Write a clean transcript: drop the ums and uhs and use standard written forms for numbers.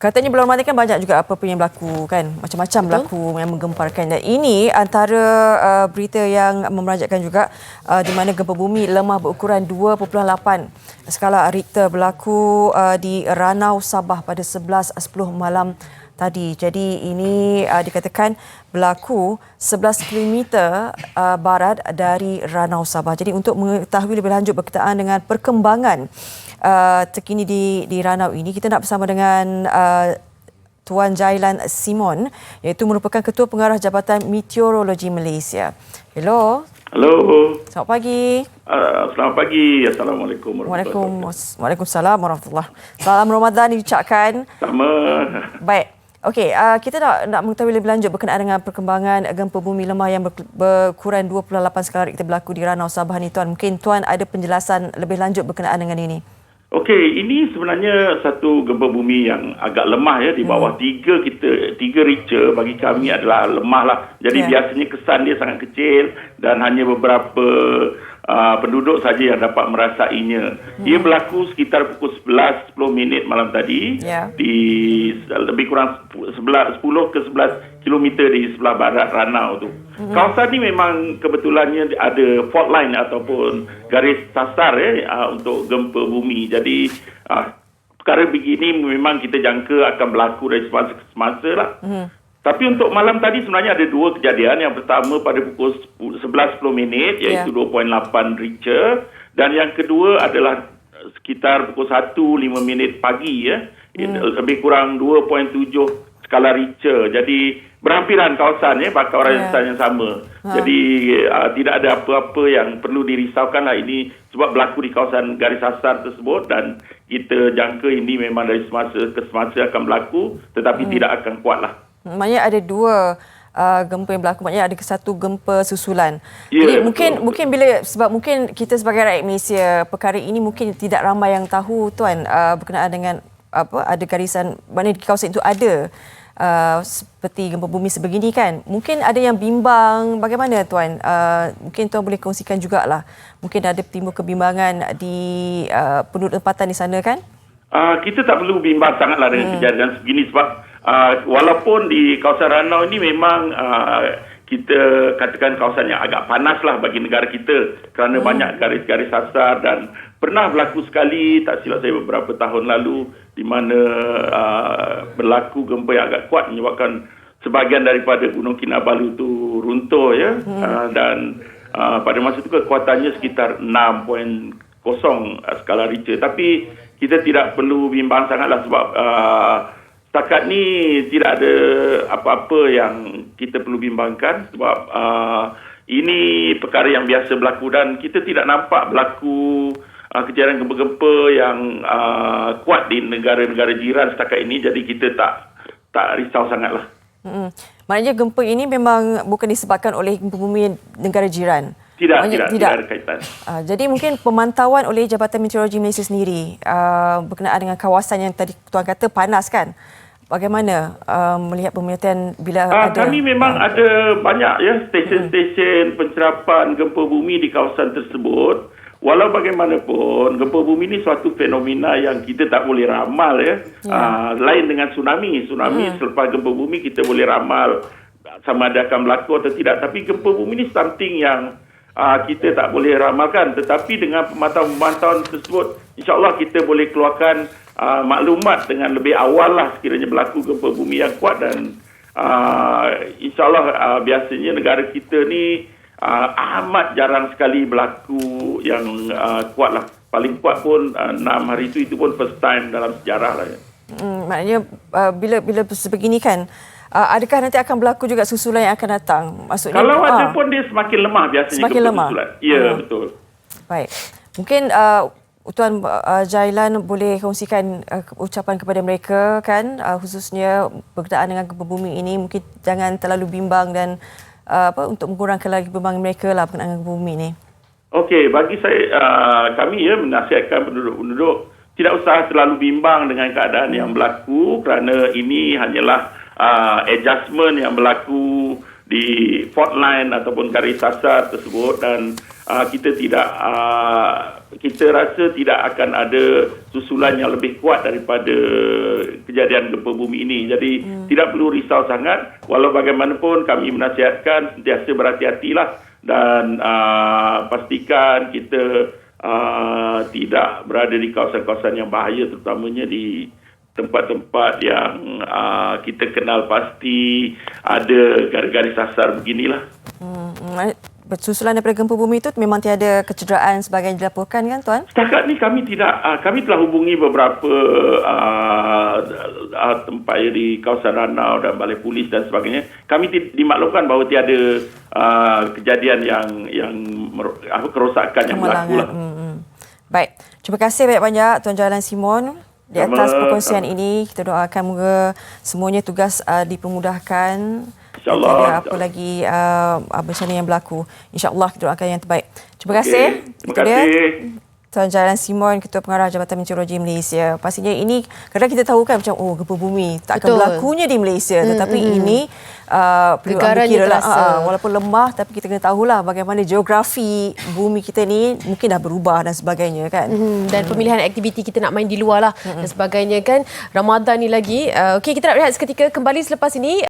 Katanya bulan Ramadan kan banyak juga apa-apa yang berlaku kan. Macam-macam berlaku yang menggemparkan. Dan ini antara berita yang memerajatkan juga di mana gempa bumi lemah berukuran 2.8 skala Richter berlaku di Ranau, Sabah pada 11.10 malam tadi. Jadi ini dikatakan berlaku 11 km barat dari Ranau, Sabah. Jadi untuk mengetahui lebih lanjut berkaitan dengan perkembangan terkini di Ranau ini, kita nak bersama dengan Tuan Jailan Simon, iaitu merupakan Ketua Pengarah Jabatan Meteorologi Malaysia. Hello. Halo. Selamat pagi. Selamat pagi. Assalamualaikum warahmatullahi wabarakatuh. Waalaikumsalam warahmatullahi. Salam Ramadan diucapkan. Sama. Baik. Okey, kita nak mengetahui lebih lanjut berkenaan dengan perkembangan gempa bumi lemah yang berukuran 2.8 skala Richter berlaku di Ranau, Sabah ni, Tuan. Mungkin Tuan ada penjelasan lebih lanjut berkenaan dengan ini. Okey, ini sebenarnya satu gempa bumi yang agak lemah ya, di bawah 3 Richter bagi kami adalah lemah lah. Jadi biasanya kesan dia sangat kecil dan hanya beberapa penduduk saja yang dapat merasainya. Ia berlaku sekitar pukul 11.10 malam tadi di lebih kurang 10 ke 11 kilometer di sebelah barat Ranau tu. Kawasan ni memang kebetulannya ada fault line ataupun garis sasar untuk gempa bumi. Jadi perkara begini memang kita jangka akan berlaku dari semasa ke semasa lah. Tapi untuk malam tadi sebenarnya ada dua kejadian. Yang pertama pada pukul 11.10 iaitu 2.8 Richter, dan yang kedua adalah sekitar pukul 1.05 pagi lebih kurang 2.7 skala Richter. Jadi berhampiran kawasan kawasan yang sama. Jadi tidak ada apa-apa yang perlu dirisaukan lah ini sebab berlaku di kawasan garis sasar tersebut, dan kita jangka ini memang dari semasa ke semasa akan berlaku tetapi tidak akan kuat lah. Maknanya ada dua gempa yang berlaku, maknanya ada satu gempa susulan. Yeah, jadi mungkin sebab mungkin kita sebagai rakyat Malaysia, perkara ini mungkin tidak ramai yang tahu, Tuan, berkenaan dengan ada garisan mana di kawasan itu ada seperti gempa bumi sebegini kan. Mungkin ada yang bimbang, bagaimana, Tuan? Mungkin Tuan boleh kongsikan jugalah. Mungkin ada timbul kebimbangan di penduduk tempatan di sana kan? Kita tak perlu bimbang sangatlah dengan kejadian segini sebab walaupun di kawasan Ranau ini memang kita katakan kawasan yang agak panas lah bagi negara kita kerana banyak garis-garis sasar, dan pernah berlaku sekali, tak silap saya beberapa tahun lalu, di mana berlaku gempa yang agak kuat menyebabkan sebahagian daripada Gunung Kinabalu itu runtuh dan pada masa itu kekuatannya sekitar 6.0 skala Richter. Tapi kita tidak perlu bimbang sangatlah sebab setakat ni tidak ada apa-apa yang kita perlu bimbangkan sebab ini perkara yang biasa berlaku, dan kita tidak nampak berlaku kejadian gempa-gempa yang kuat di negara-negara jiran setakat ini. Jadi kita tak risau sangatlah. Maknanya gempa ini memang bukan disebabkan oleh gempa bumi negara jiran. Tidak ada kaitan. Jadi mungkin pemantauan oleh Jabatan Meteorologi Malaysia sendiri berkenaan dengan kawasan yang tadi Tuan kata panas kan? Bagaimana melihat pemantauan bila ada? Kami memang ada banyak stesen-stesen pencerapan gempa bumi di kawasan tersebut. Walau bagaimanapun, gempa bumi ini suatu fenomena yang kita tak boleh ramal lain dengan tsunami. Selepas gempa bumi kita boleh ramal sama ada akan berlaku atau tidak. Tapi gempa bumi ini something yang kita tak boleh ramalkan. Tetapi dengan pemantauan tersebut, insya-Allah kita boleh keluarkan maklumat dengan lebih awal lah sekiranya berlaku gempa bumi yang kuat, dan insya-Allah biasanya negara kita ni amat jarang sekali berlaku yang kuat lah. Paling kuat pun 6 hari itu pun first time dalam sejarah lah. Maknanya bila sebegini kan, adakah nanti akan berlaku juga susulan yang akan datang? Maksudnya, kalau ada pun dia semakin lemah biasanya. Semakin lemah? Susulan. Ya, betul. Baik. Mungkin Tuan Jailan boleh kongsikan ucapan kepada mereka kan, khususnya berkaitan dengan gempa bumi ini. Mungkin jangan terlalu bimbang dan untuk mengurangkan lagi beban mereka lah berkenaan dengan bumi ni. Okey, bagi saya, kami menasihatkan penduduk-penduduk tidak usah terlalu bimbang dengan keadaan yang berlaku kerana ini hanyalah adjustment yang berlaku di fault line ataupun garis sasar tersebut, dan kita tidak kita rasa tidak akan ada susulan yang lebih kuat daripada kejadian gempa bumi ini. Jadi tidak perlu risau sangat. Walau bagaimanapun kami menasihatkan sentiasa berhati-hatilah dan pastikan kita tidak berada di kawasan-kawasan yang bahaya, terutamanya di tempat-tempat yang kita kenal pasti ada garis-garis sasar beginilah. Susulan daripada gempa bumi itu memang tiada kecederaan sebagainya dilaporkan kan Tuan? Setakat ni kami tidak, kami telah hubungi beberapa tempat di kawasan Ranau dan Balai Polis dan sebagainya. Kami dimaklumkan bahawa tiada kejadian yang kerosakan yang berlaku lah. Baik, terima kasih banyak-banyak Tuan Jailan Simon di atas perkongsian ini. Kita doakan moga semuanya tugas dipermudahkan. InsyaAllah. Apa lagi bencana yang berlaku. InsyaAllah kita doakan yang terbaik. Terima kasih. Terima kasih. Tuan Jailan Simon, Ketua Pengarah Jabatan Meteorologi Malaysia. Pastinya ini kadang kita tahu kan macam gempa bumi tak akan berlakunya di Malaysia, tetapi ini perlu ambil kira lah, walaupun lemah tapi kita kena tahulah bagaimana geografi bumi kita ni mungkin dah berubah dan sebagainya kan. Dan pemilihan aktiviti kita nak main di luar lah dan sebagainya kan. Ramadan ni lagi. Okey, kita nak rehat seketika, kembali selepas ini.